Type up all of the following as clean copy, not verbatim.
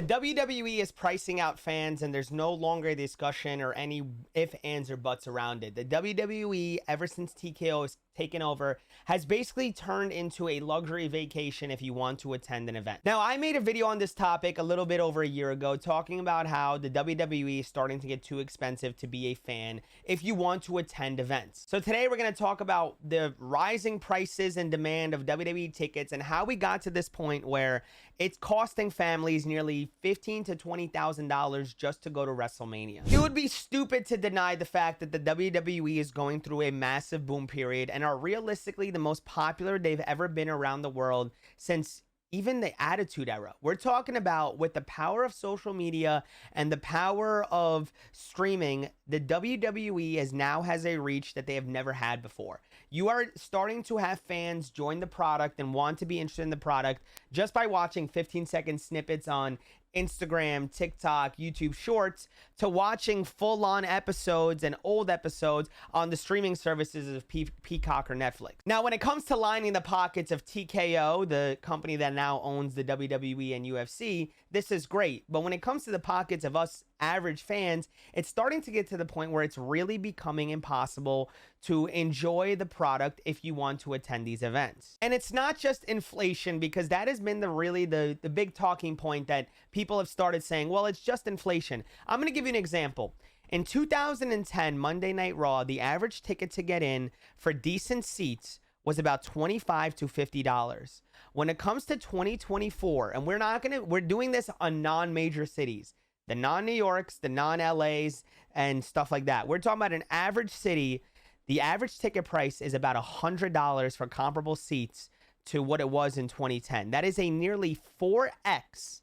The WWE is pricing out fans, and there's no longer a discussion or any if, ands, or buts around it. The WWE, ever since TKO has taken over, has basically turned into a luxury vacation if you want to attend an event. Now, I made a video on this topic a little bit over a year ago talking about how the WWE is starting to get too expensive to be a fan if you want to attend events. So today we're going to talk about the rising prices and demand of WWE tickets and how we got to this point where it's costing families nearly $15,000 to $20,000 just to go to WrestleMania. It would be stupid to deny the fact that the WWE is going through a massive boom period and are realistically the most popular they've ever been around the world since even the Attitude Era. We're talking about, with the power of social media and the power of streaming, the WWE now has a reach that they have never had before. You are starting to have fans join the product and want to be interested in the product just by watching 15-second snippets on Instagram, TikTok, YouTube Shorts, to watching full-on episodes and old episodes on the streaming services of Peacock or Netflix. Now, when it comes to lining the pockets of TKO, the company that now owns the WWE and UFC, this is great. But when it comes to the pockets of us average fans, it's starting to get to the point where it's really becoming impossible to enjoy the product if you want to attend these events. And it's not just inflation, because that has been the big talking point that people have started saying, well, it's just inflation. I'm going to give you an example. In 2010, Monday Night Raw, the average ticket to get in for decent seats was about $25 to $50. When it comes to 2024, and we're doing this on non-major cities, the non-New Yorks, the non-LAs, and stuff like that. We're talking about an average city. The average ticket price is about $100 for comparable seats to what it was in 2010. That is a nearly 4x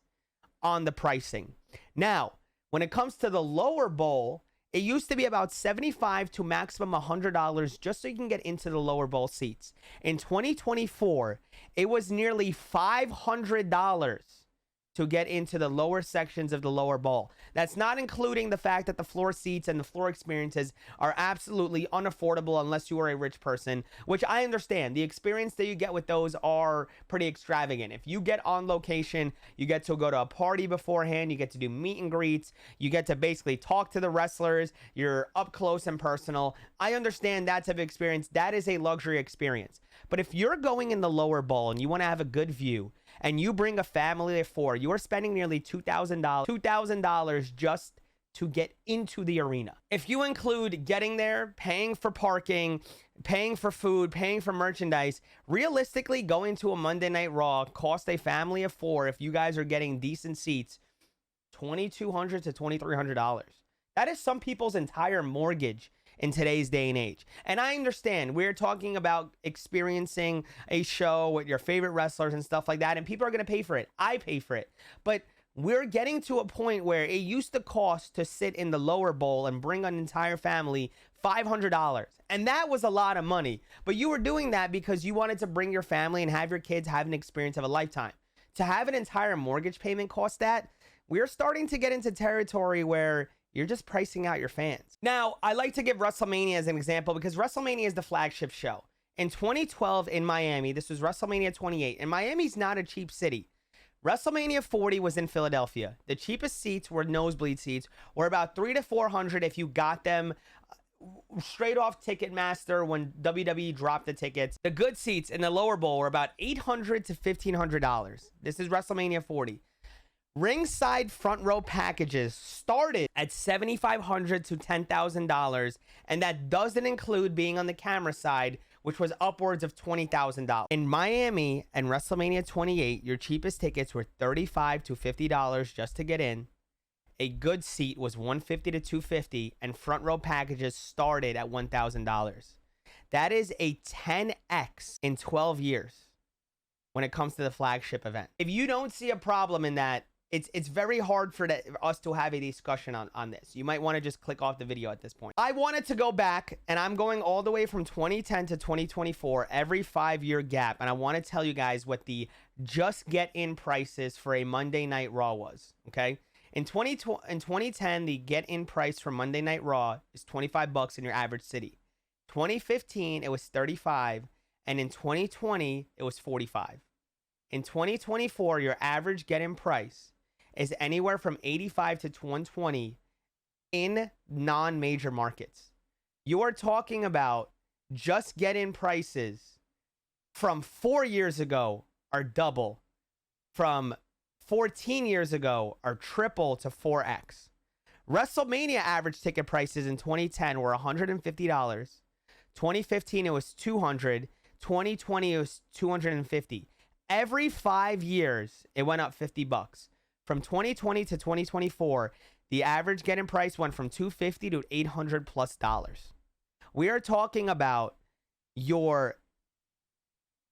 on the pricing. Now, when it comes to the lower bowl, it used to be about $75 to maximum $100 just so you can get into the lower bowl seats. In 2024, it was nearly $500 to get into the lower sections of the lower bowl. That's not including the fact that the floor seats and the floor experiences are absolutely unaffordable unless you are a rich person, which I understand. The experience that you get with those are pretty extravagant. If you get on location, you get to go to a party beforehand, you get to do meet and greets, you get to basically talk to the wrestlers, you're up close and personal. I understand that type of experience. That is a luxury experience. But if you're going in the lower bowl and you want to have a good view, and you bring a family of four, you are spending nearly $2,000 just to get into the arena. If you include getting there, paying for parking, paying for food, paying for merchandise, realistically, going to a Monday Night Raw cost a family of four, if you guys are getting decent seats, $2,200 to $2,300. That is some people's entire mortgage in today's day and age. And I understand we're talking about experiencing a show with your favorite wrestlers and stuff like that, and people are going to pay for it. I pay for it. But we're getting to a point where it used to cost to sit in the lower bowl and bring an entire family $500. And that was a lot of money. But you were doing that because you wanted to bring your family and have your kids have an experience of a lifetime. To have an entire mortgage payment cost that, we're starting to get into territory where you're just pricing out your fans. Now, I like to give WrestleMania as an example because WrestleMania is the flagship show. In 2012 in Miami, this was WrestleMania 28, and Miami's not a cheap city. WrestleMania 40 was in Philadelphia. The cheapest seats were nosebleed seats, were about $300 to $400 if you got them straight off Ticketmaster when WWE dropped the tickets. The good seats in the lower bowl were about $800 to $1,500. This is WrestleMania 40. Ringside front row packages started at $7,500 to $10,000, and that doesn't include being on the camera side, which was upwards of $20,000. In Miami and WrestleMania 28, your cheapest tickets were $35 to $50 just to get in. A good seat was $150 to $250, and front row packages started at $1,000. That is a 10x in 12 years when it comes to the flagship event. If you don't see a problem in that, it's very hard for us to have a discussion on this. You might want to just click off the video at this point. I wanted to go back, and I'm going all the way from 2010 to 2024, every 5-year gap. And I want to tell you guys what the just get in prices for a Monday Night Raw was, okay? In 2010, the get in price for Monday Night Raw is $25 in your average city. 2015, it was $35. And in 2020, it was $45. In 2024, your average get in price is anywhere from 85 to 120 in non-major markets. You are talking about just get-in prices from 4 years ago are double, from 14 years ago are triple to 4x. WrestleMania average ticket prices in 2010 were $150. 2015 it was $200. 2020 it was $250. Every 5 years it went up $50. From 2020 to 2024, the average get-in price went from $250 to $800+. We are talking about your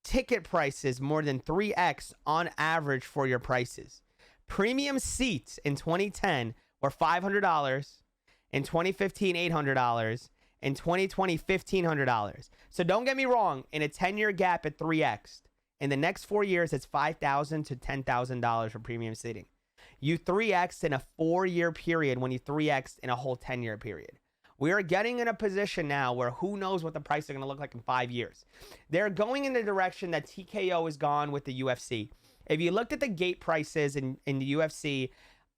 ticket prices more than 3x on average for your prices. Premium seats in 2010 were $500. In 2015, $800. In 2020, $1,500. So don't get me wrong, in a 10-year gap at 3x. In the next 4 years, it's $5,000 to $10,000 for premium seating. You 3x in a 4-year period when you 3x in a whole 10-year period. We are getting in a position now where who knows what the price is going to look like in 5 years. They're going in the direction that TKO has gone with the UFC. If you looked at the gate prices in the UFC,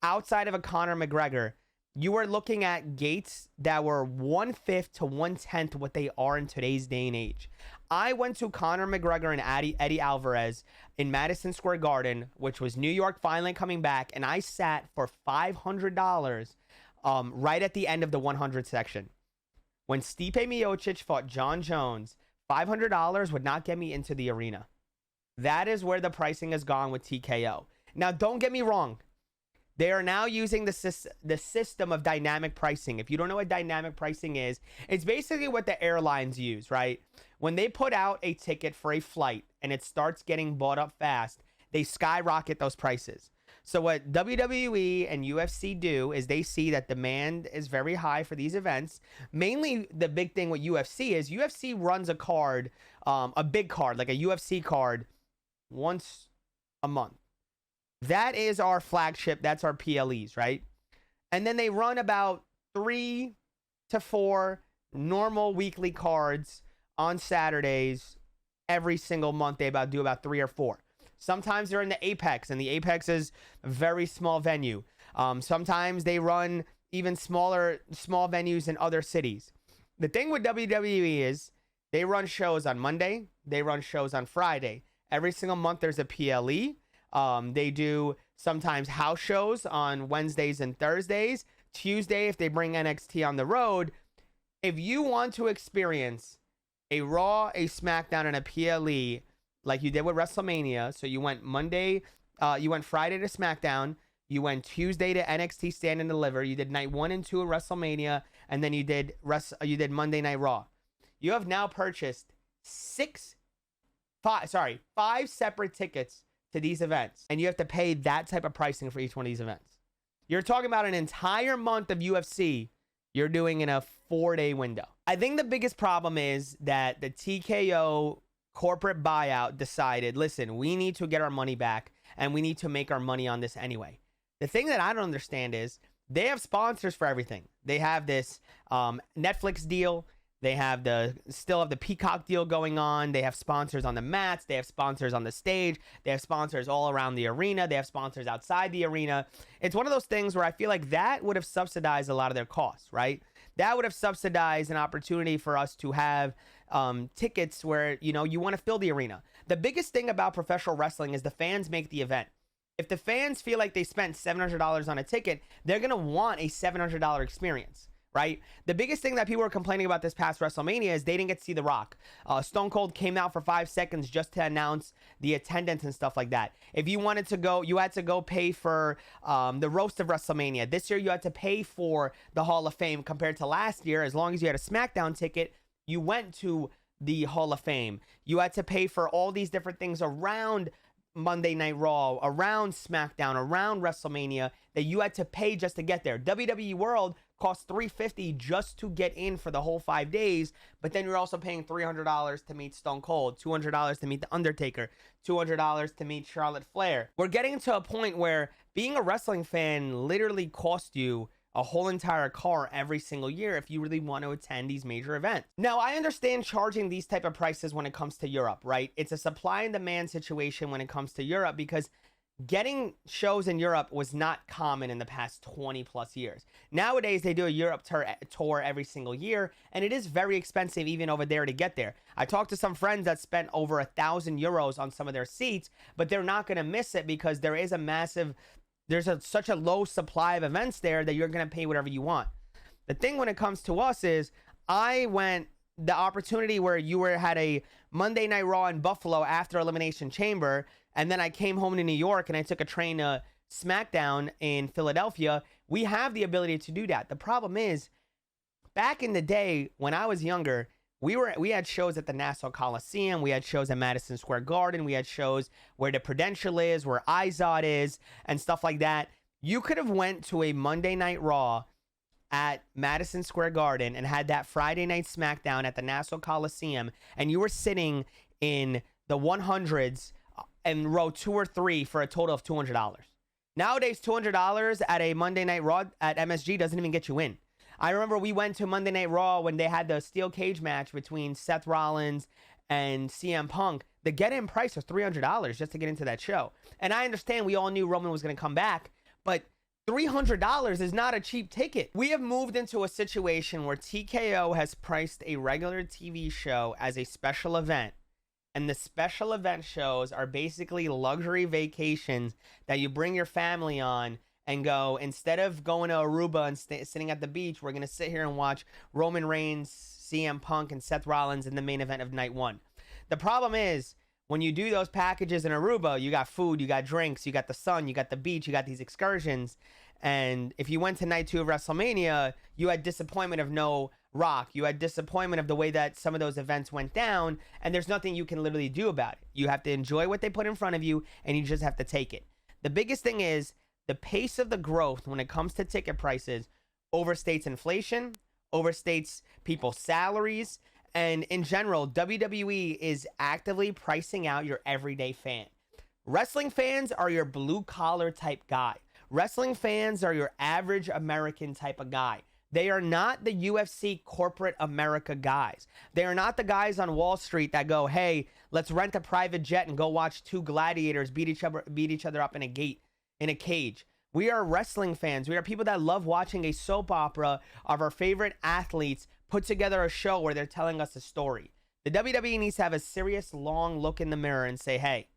outside of a Conor McGregor, you are looking at gates that were 1/5 to 1/10 what they are in today's day and age. I went to Conor McGregor and Eddie Alvarez in Madison Square Garden, which was New York finally coming back, and I sat for $500 right at the end of the 100 section. When Stipe Miocic fought John Jones, $500 would not get me into the arena. That is where the pricing has gone with TKO. Now, don't get me wrong. They are now using the system of dynamic pricing. If you don't know what dynamic pricing is, it's basically what the airlines use, right? When they put out a ticket for a flight and it starts getting bought up fast, they skyrocket those prices. So what WWE and UFC do is they see that demand is very high for these events. Mainly the big thing with UFC is UFC runs a card, a big card, like a UFC card, once a month. That is our flagship. That's our PLEs, right? And then they run about 3 to 4 normal weekly cards on Saturdays every single month. They do about 3 or 4. Sometimes they're in the Apex, and the Apex is a very small venue. Sometimes they run even small venues in other cities. The thing with WWE is they run shows on Monday. They run shows on Friday. Every single month there's a PLE. They do sometimes house shows on Wednesdays and Thursdays. Tuesday, if they bring NXT on the road. If you want to experience a Raw, a SmackDown, and a PLE like you did with WrestleMania, so you went Friday to SmackDown, you went Tuesday to NXT Stand and Deliver, you did night 1 and 2 of WrestleMania, and then you did Monday Night Raw. You have now purchased 5 separate tickets to these events, and you have to pay that type of pricing for each one of these events. You're talking about an entire month of UFC you're doing in a 4-day window. I think the biggest problem is that the TKO corporate buyout decided, listen, we need to get our money back, and we need to make our money on this anyway. The thing that I don't understand is they have sponsors for everything. They have this Netflix deal. They have still have the Peacock deal going on. They have sponsors on the mats. They have sponsors on the stage. They have sponsors all around the arena. They have sponsors outside the arena. It's one of those things where I feel like that would have subsidized a lot of their costs, right? That would have subsidized an opportunity for us to have tickets where, you want to fill the arena. The biggest thing about professional wrestling is the fans make the event. If the fans feel like they spent $700 on a ticket, they're going to want a $700 experience. Right? The biggest thing that people were complaining about this past WrestleMania is they didn't get to see The Rock. Stone Cold came out for 5 seconds just to announce the attendance and stuff like that. If you wanted to go, you had to go pay for the roast of WrestleMania. This year, you had to pay for the Hall of Fame compared to last year. As long as you had a SmackDown ticket, you went to the Hall of Fame. You had to pay for all these different things around Monday Night Raw, around SmackDown, around WrestleMania that you had to pay just to get there. WWE World cost $350 just to get in for the whole 5 days, but then you're also paying $300 to meet Stone Cold, $200 to meet The Undertaker, $200 to meet Charlotte Flair. We're getting to a point where being a wrestling fan literally costs you a whole entire car every single year if you really want to attend these major events. Now, I understand charging these type of prices when it comes to Europe, right? It's a supply and demand situation when it comes to Europe because getting shows in Europe was not common in the past 20 plus years. Nowadays, they do a Europe tour every single year, and it is very expensive even over there to get there. I talked to some friends that spent over €1,000 on some of their seats, but they're not going to miss it because there is a massive, such a low supply of events there that you're going to pay whatever you want. The thing when it comes to us is I went the opportunity where had a Monday Night Raw in Buffalo after Elimination Chamber, and then I came home to New York and I took a train to SmackDown in Philadelphia. We have the ability to do that. The problem is, back in the day when I was younger, we had shows at the Nassau Coliseum, we had shows at Madison Square Garden, we had shows where the Prudential is, where Izod is, and stuff like that. You could have went to a Monday Night Raw at Madison Square Garden and had that Friday night SmackDown at the Nassau Coliseum, and you were sitting in the 100s in row 2 or 3 for a total of $200. Nowadays, $200 at a Monday Night Raw at MSG doesn't even get you in. I remember we went to Monday Night Raw when they had the steel cage match between Seth Rollins and CM Punk. The get-in price was $300 just to get into that show. And I understand we all knew Roman was going to come back, but $300 is not a cheap ticket. We have moved into a situation where TKO has priced a regular TV show as a special event. And the special event shows are basically luxury vacations that you bring your family on and go, instead of going to Aruba and sitting at the beach, we're going to sit here and watch Roman Reigns, CM Punk, and Seth Rollins in the main event of night 1. The problem is, when you do those packages in Aruba, you got food, you got drinks, you got the sun, you got the beach, you got these excursions. And if you went to night 2 of WrestleMania, you had disappointment of no Rock. You had disappointment of the way that some of those events went down, and there's nothing you can literally do about it. You have to enjoy what they put in front of you, and you just have to take it. The biggest thing is the pace of the growth when it comes to ticket prices overstates inflation, overstates people's salaries, and in general, WWE is actively pricing out your everyday fan. Wrestling fans are your blue-collar type guy. Wrestling fans are your average American type of guy. They are not the UFC corporate America guys. They are not the guys on Wall Street that go, hey, let's rent a private jet and go watch 2 gladiators beat each other up in a cage. We are wrestling fans. We are people that love watching a soap opera of our favorite athletes put together a show where they're telling us a story. The WWE needs to have a serious, long look in the mirror and say, hey,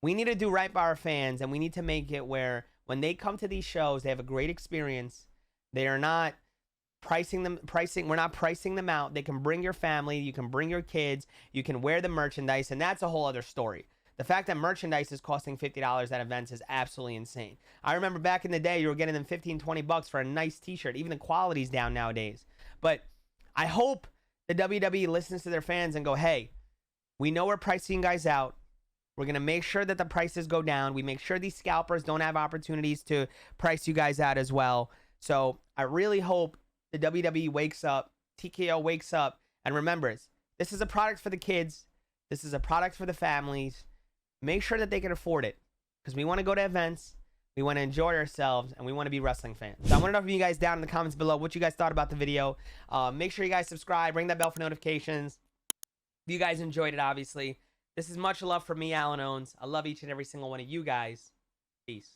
we need to do right by our fans, and we need to make it where when they come to these shows, they have a great experience. They are not we're not pricing them out. They can bring your family, you can bring your kids, you can wear the merchandise, and that's a whole other story. The fact that merchandise is costing $50 at events is absolutely insane. I remember back in the day, you were getting them $15-20 for a nice t-shirt. Even the quality's down nowadays. But I hope the WWE listens to their fans and go, hey, we know we're pricing guys out. We're going to make sure that the prices go down. We make sure these scalpers don't have opportunities to price you guys out as well. So I really hope the WWE wakes up, TKO wakes up, and remembers, this is a product for the kids. This is a product for the families. Make sure that they can afford it, because we want to go to events, we want to enjoy ourselves, and we want to be wrestling fans. So I want to know from you guys down in the comments below what you guys thought about the video. Make sure you guys subscribe, ring that bell for notifications. If you guys enjoyed it, obviously. This is much love from me, Allenownz. I love each and every single one of you guys. Peace.